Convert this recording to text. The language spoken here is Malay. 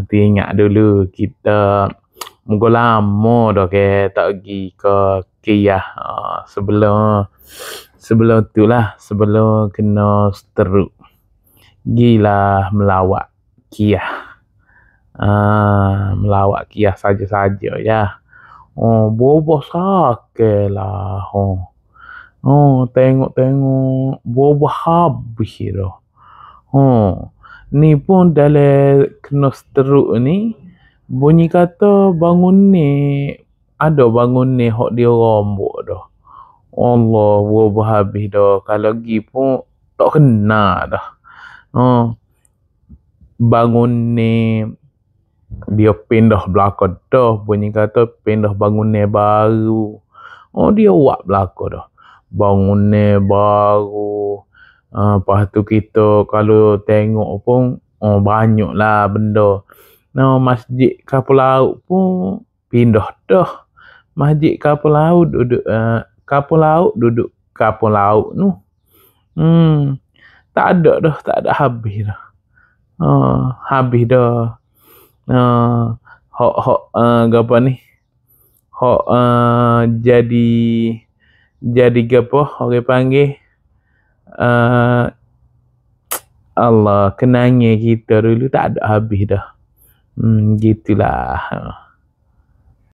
Teringat dulu kita muka lama dah ke tak pergi ke Kedah. Sebelum tu lah, sebelum kena stroke. Gilah melawat Kedah. Melawat Kedah saja-saja ya. Bobo sakit lah. Tengok-tengok bobo habis dah. Ni pun dalam kena stroke ni bunyi kata bangun ni ada bangun ni hok dia rombok dah. Allah, bobo habis dah. Kalau gi pun tak kena dah. Bangun ni dia pindah belakang dah. Bunyi kata pindah bangun ni baru. Dia buat belakang dah. Bangun ni baru. Lepas tu kita kalau tengok pun banyak lah benda. Masjid kapal laut pun pindah dah. Masjid kapal laut duduk kapal laut tu. Tak ada habis dah. Habis dah. Apa ni? Jadi apa orang panggil? Allah, kenangnya kita dulu tak ada habis dah. Gitulah.